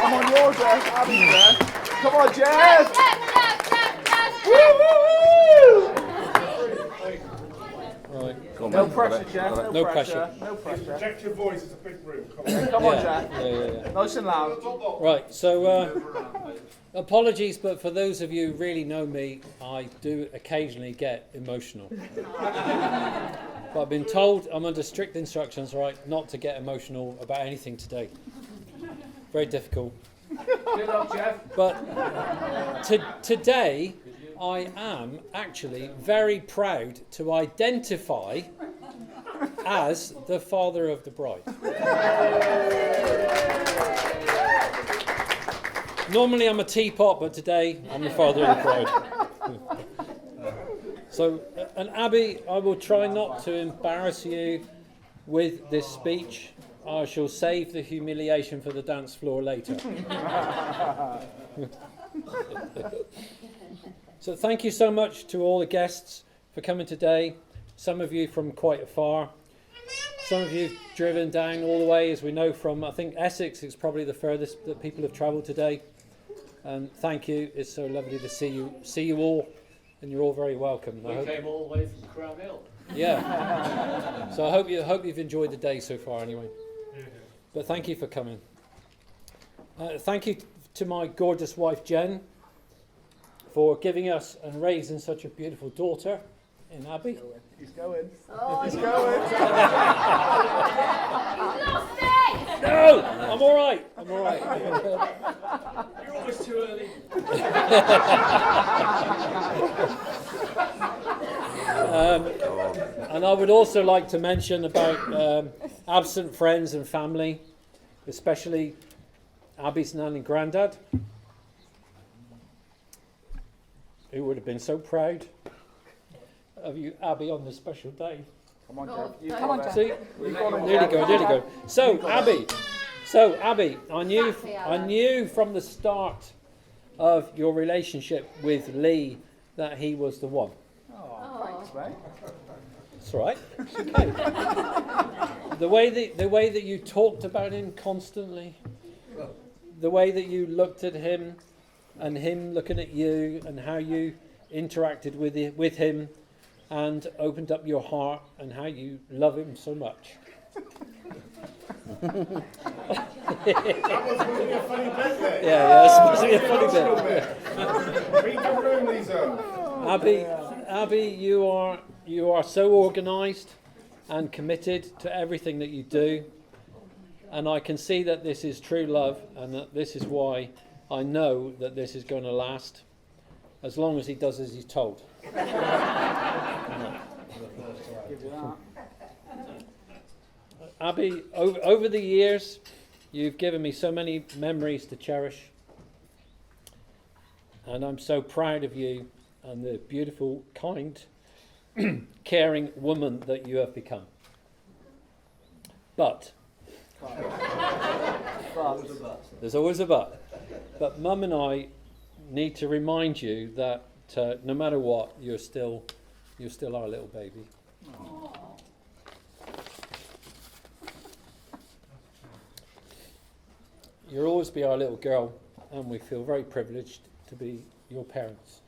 I'm on your dress, Abby's dress. Come on, Jess. Woo, woo, woo. Right. No pressure, Jeff. No pressure. No pressure. Project your voice, it's a big room. Come on, Jeff. Yeah. Nice and loud. Right, so apologies, but for those of you who really know me, I do occasionally get emotional. But I've been told I'm under strict instructions, right, not to get emotional about anything today. Very difficult. Good luck, Jeff. But today, I am actually very proud to identify as the father of the bride. Normally I'm a teapot, but today I'm the father of the bride. So, and Abby, I will try not to embarrass you with this speech. I shall save the humiliation for the dance floor later. So thank you so much to all the guests for coming today. Some of you from quite afar. Some of you driven down all the way, as we know from, I think Essex is probably the furthest that people have travelled today. And thank you. It's so lovely to see you all, and you're all very welcome. We came all the way from Crown Hill. Yeah. So I hope you've enjoyed the day so far anyway. But thank you for coming. Thank you to my gorgeous wife Jen for giving us and raising such a beautiful daughter in Abby. He's going. Oh, He's going. No, I'm all right. You're always too early. And I would also like to mention about absent friends and family, especially Abby's nan and granddad, who would have been so proud of you, Abby, on this special day. Come on, Jeff. You Come on, got it. See, You got it, nearly Jeff. go. So Abby, I knew from the start of your relationship with Lee that he was the one. Oh, thanks, mate. That's all right. It's okay. The way that you talked about him constantly, the way that you looked at him, and him looking at you, and how you interacted with him, and opened up your heart, and how you love him so much. That was supposed to be a funny bit there. Yeah, it's supposed to be a funny bit. Read the room, Lisa. Abby, you are so organised and committed to everything that you do, and I can see that this is true love, and that this is why I know that this is going to last as long as he does as he's told. Abby, over the years, you've given me so many memories to cherish, and I'm so proud of you and the beautiful, kind, caring woman that you have become. But there's always a but. But Mum and I need to remind you that no matter what, you're still our little baby. Aww. You'll always be our little girl, and we feel very privileged to be your parents.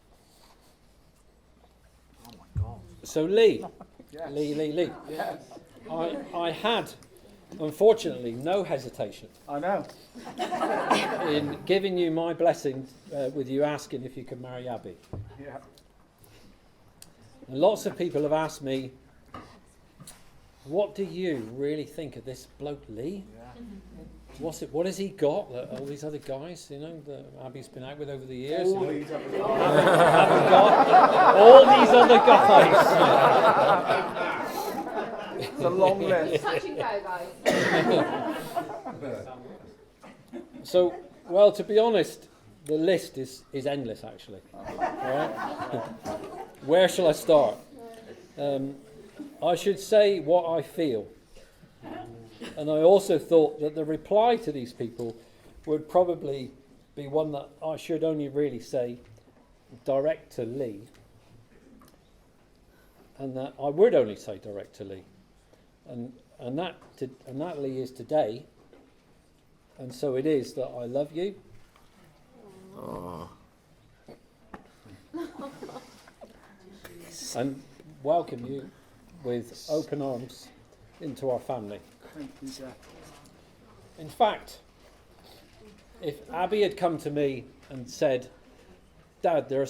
Oh my God. So Lee, Yes. Lee, Yes. I had, unfortunately, no hesitation I know. in giving you my blessing with you asking if you could marry Abby. Yeah. And lots of people have asked me, what do you really think of this bloke Lee? Yeah. What has he got that all these other guys, that Abby's been out with over the years? All these other guys. Haven't got all these other guys. It's a long list. Touch and go, guys. So, well, to be honest, the list is endless, actually. All right? Where shall I start? I should say what I feel. And I also thought that the reply to these people would probably be one that I should only really say direct to Lee. And that I would only say direct to Lee. And that Lee is today And so it is that I love you. And welcome you with open arms into our family. Thank you, Jeff. In fact, if Abby had come to me and said, Dad, there are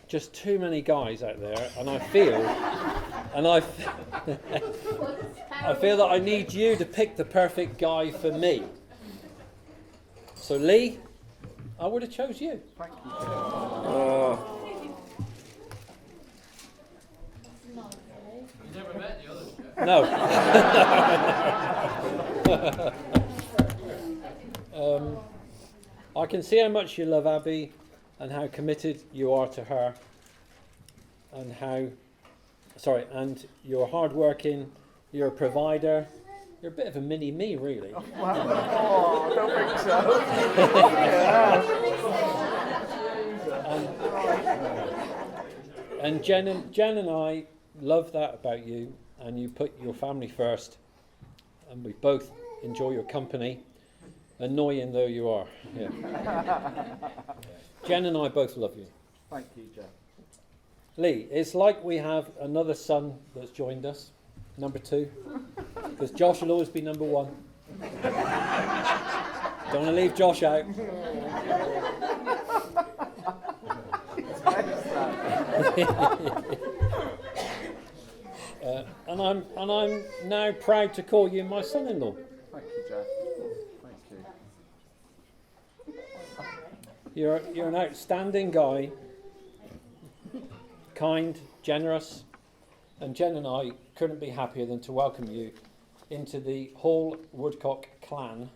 just too many guys out there, and I feel that I need you to pick the perfect guy for me. So Lee, I would have chose you. Thank you. You never met the others yet. No. I can see how much you love Abby and how committed you are to her, and and you're hardworking, you're a provider, you're a bit of a mini me, really. Oh, I don't think so. And Jen and I love that about you, and you put your family first, and we both enjoy your company, annoying though you are. Yeah. Jen and I both love you. Thank you, Jeff. Lee, it's like we have another son that's joined us, number 2, because Josh will always be number 1. Don't want to leave Josh out. And I'm now proud to call you my son-in-law. Thank you, Jeff. Thank you. You're an outstanding guy, kind, generous, and Jen and I couldn't be happier than to welcome you into the Hall Woodcock clan,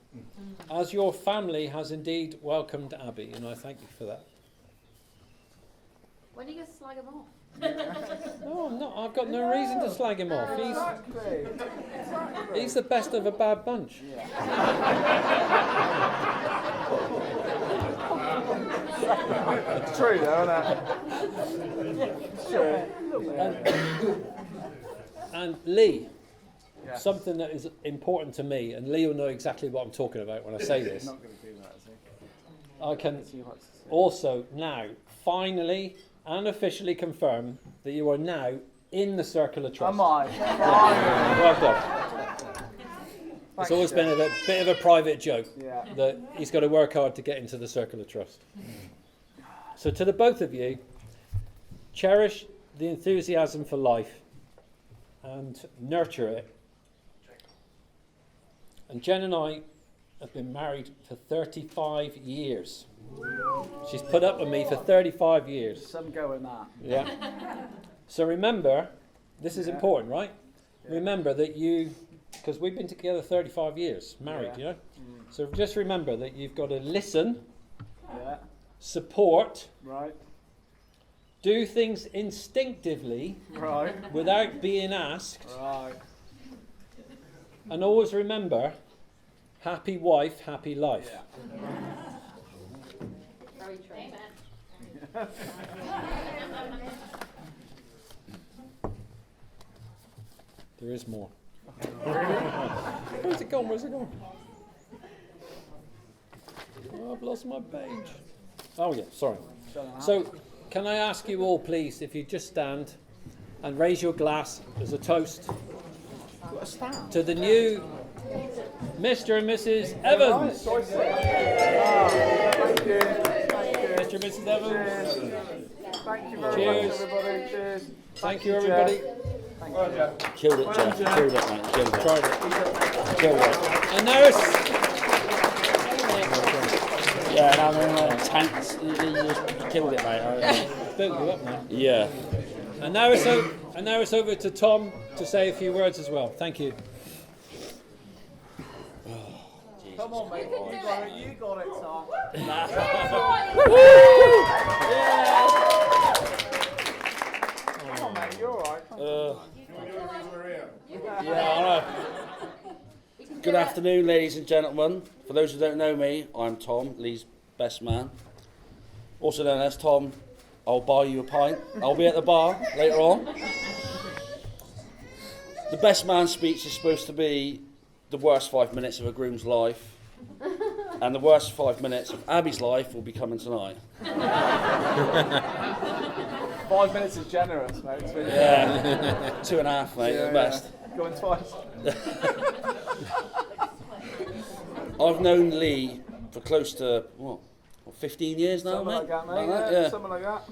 as your family has indeed welcomed Abby, and I thank you for that. When are you going to slag him off? No, I'm not. I've got no reason to slag him off. Exactly. He's the best of a bad bunch. It's true, though, isn't it? It's true. And Lee, Yeah. something that is important to me, and Lee will know exactly what I'm talking about when I say this. He's not going to do that, is he? I can He likes to say. also now finally and officially confirm that you are now in the circle of trust. Am I? Well done. It's always been a bit of a private joke Yeah. that he's got to work hard to get into the circle of trust. So to the both of you, cherish the enthusiasm for life and nurture it. And Jen and I have been married for 35 years. She's put up with me for 35 years. Some go in that. Yeah. So remember, this is important, right? Yeah. Remember that because we've been together 35 years, married, Yeah. you know? So just remember that you've got to listen, Yeah. support, Right. do things instinctively Right. without being asked, Right. and always remember, happy wife, happy life. Yeah. Very true. There is more. Where's it gone? Where's it gone? Oh, I've lost my page. Oh yeah, sorry. So, can I ask you all, please, if you just stand and raise your glass as a toast to the new Mr. and Mrs. Evans. Thank you. Thank you. Mr. and Mrs. Evans. Thank you very Cheers. much, everybody. Cheers. Thank you, everybody. Killed it, Jeff. Killed it, mate. Killed it. Tried it. Killed it. And now it's Yeah, no, tanks. You killed it, mate. built you up now. Yeah. And now it's over to Tom to say a few words as well. Thank you. Come on, mate. You got it, Tom. Come on, mate. You're all right. Yeah, I know. Good afternoon, ladies and gentlemen. For those who don't know me, I'm Tom, Lee's best man. Also known as Tom, I'll buy you a pint. I'll be at the bar later on. The best man speech is supposed to be the worst 5 minutes of a groom's life. And the worst 5 minutes of Abby's life will be coming tonight. 5 minutes is generous, mate. It's really Yeah, 2.5, mate, at best. Going twice. I've known Lee for close to, 15 years now, Something mate? like that, mate. Like that, Yeah, yeah. something like that.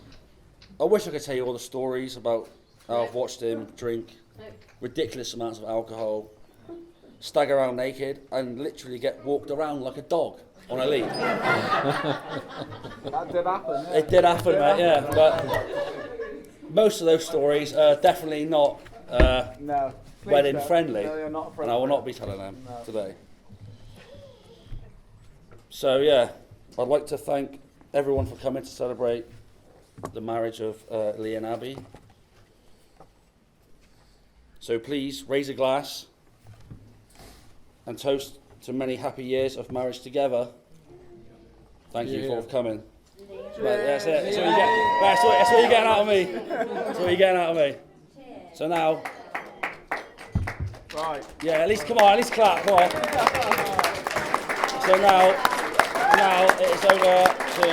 I wish I could tell you all the stories about how I've watched him drink ridiculous amounts of alcohol, stagger around naked, and literally get walked around like a dog on a lead. That did happen. Yeah. It did happen, mate, yeah. But most of those stories are definitely not No. Please wedding don't. friendly, No, you're not and I will appropriate. not be telling them today. So yeah, I'd like to thank everyone for coming to celebrate the marriage of Lee and Abby. So please raise a glass and toast to many happy years of marriage together. Thank you for coming. Right, that's it. That's what you get. That's what you're getting out of me. That's what you're getting out of me. So now, Right. yeah, at least come on, at least clap. Come on. So now it's over to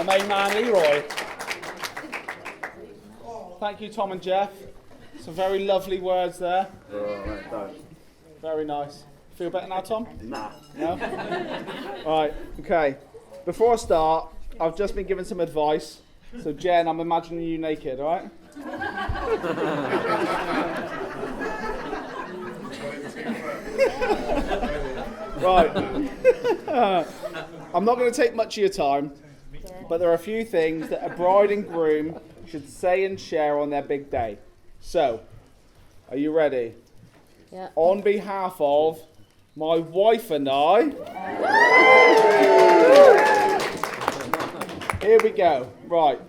my main man Leroy. Thank you, Tom and Jeff. Some very lovely words there. Very nice. Feel better now, Tom? Nah. No? Right, okay. Before I start, I've just been given some advice. So, Jen, I'm imagining you naked, all right? Right. I'm not going to take much of your time, but there are a few things that a bride and groom should say and share on their big day. So, are you ready? Yeah. On behalf of my wife and I, here we go. Right.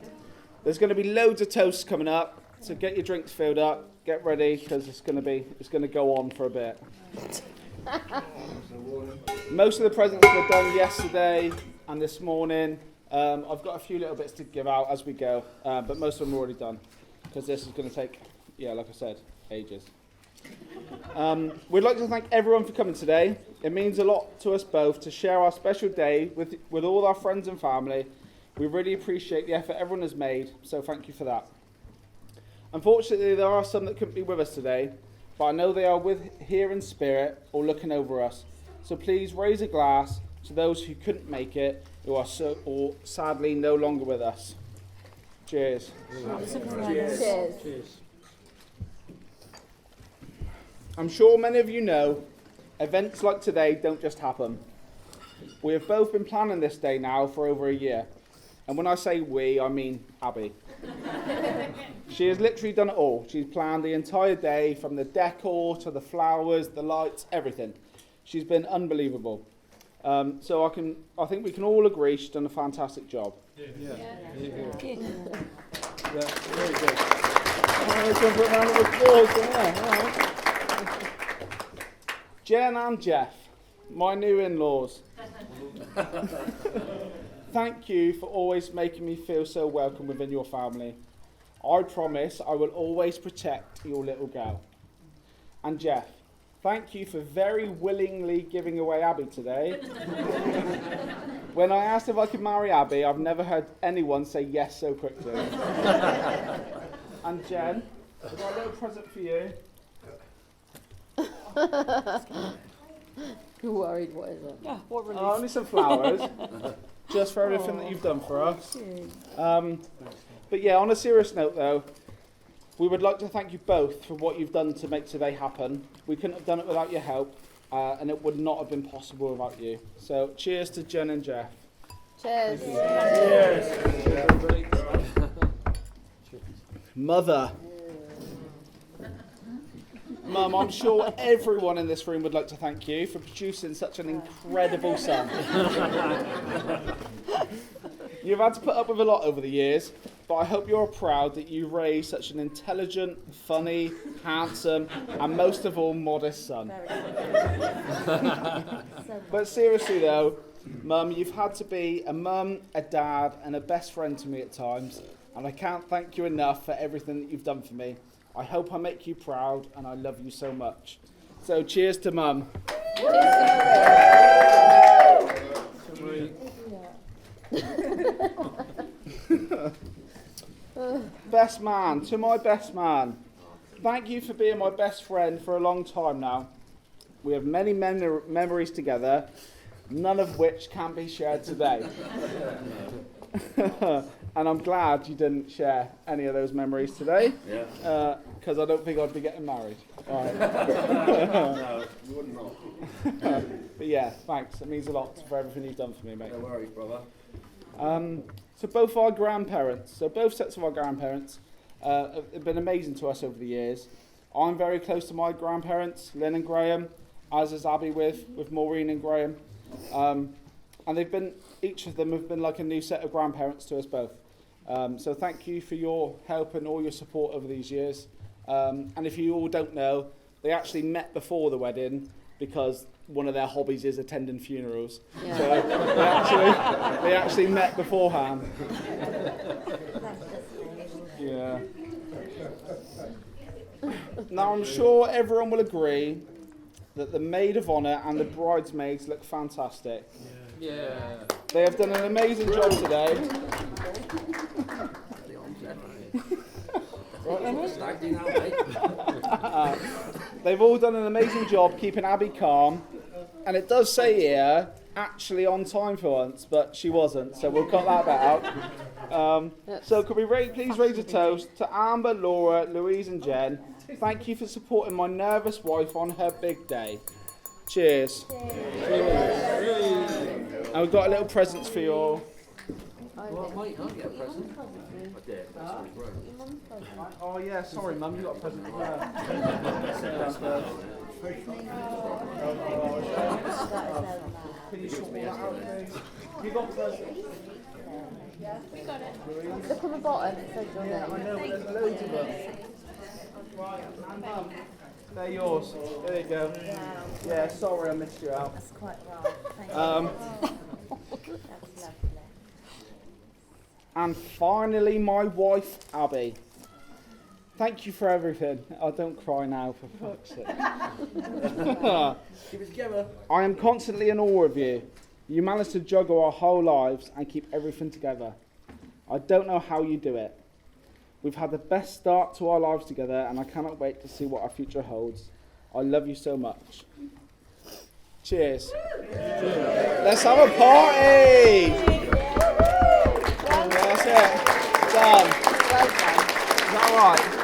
There's going to be loads of toasts coming up, so get your drinks filled up. Get ready, because it's going to go on for a bit. Most of the presents were done yesterday and this morning. I've got a few little bits to give out as we go, but most of them are already done, because this is going to take, like I said, ages. We'd like to thank everyone for coming today. It means a lot to us both to share our special day with all our friends and family. We really appreciate the effort everyone has made, so thank you for that. Unfortunately, there are some that couldn't be with us today, but I know they are here in spirit or looking over us. So please raise a glass to those who couldn't make it, who are sadly no longer with us. Cheers. Cheers. I'm sure many of you know, events like today don't just happen. We have both been planning this day now for over a year. And when I say we, I mean Abby. She has literally done it all. She's planned the entire day, from the decor to the flowers, the lights, everything. She's been unbelievable. So I think we can all agree she's done a fantastic job. Yeah, very good. Let's give a round of applause there. Jen and Jeff, my new in-laws. Thank you for always making me feel so welcome within your family. I promise I will always protect your little girl. And Jeff, thank you for very willingly giving away Abby today. When I asked if I could marry Abby, I've never heard anyone say yes so quickly. And Jen, I've got a little present for you. You're worried, what is it? Yeah, what relief. Only some flowers, just for everything that you've done for us. But yeah, on a serious note though, we would like to thank you both for what you've done to make today happen. We couldn't have done it without your help, and it would not have been possible without you. So cheers to Jen and Jeff. Cheers. Mother. Mum, I'm sure everyone in this room would like to thank you for producing such an incredible son. You've had to put up with a lot over the years, but I hope you're proud that you raised such an intelligent, funny, handsome, and most of all, modest son. But seriously though, Mum, you've had to be a mum, a dad, and a best friend to me at times, and I can't thank you enough for everything that you've done for me. I hope I make you proud, and I love you so much. So cheers to Mum. Best man, to my best man. Thank you for being my best friend for a long time now. We have many memories together, none of which can be shared today. And I'm glad you didn't share any of those memories today, because I don't think I'd be getting married. All right. No, you wouldn't not. But yeah, thanks. It means a lot for everything you've done for me, mate. No worries, brother. So both sets of our grandparents have been amazing to us over the years. I'm very close to my grandparents, Lynn and Graham, as is Abby with Maureen and Graham. And each of them have been like a new set of grandparents to us both. So thank you for your help and all your support over these years. And if you all don't know, they actually met before the wedding because one of their hobbies is attending funerals. Yeah. So they actually met beforehand. Yeah. Now I'm sure everyone will agree that the maid of honour and the bridesmaids look fantastic. Yeah. They have done an amazing job today. They've all done an amazing job keeping Abby calm, and it does say here, actually on time for once, but she wasn't, so we'll cut that bit out. So could we please raise a toast to Amber, Laura, Louise and Jen. Thank you for supporting my nervous wife on her big day. Cheers. And we've got a little presents for you all. Well, mate, I'll get a present. I did. That's really great. Oh yeah, sorry mum, you got a present for her. Can you sort all that out, please? You got presents? Look on the bottom, it says your I name. know, but there's loads of them. Right, and mum, they're yours. There you go. Yeah, sorry I missed you out. That's quite right. Thank you. That's lovely. And finally, my wife, Abby. Thank you for everything. Oh, don't cry now, for fuck's sake. Keep it together. I am constantly in awe of you. You manage to juggle our whole lives and keep everything together. I don't know how you do it. We've had the best start to our lives together, and I cannot wait to see what our future holds. I love you so much. Cheers. Let's have a party! That's it. Done. Well done. Is that all right?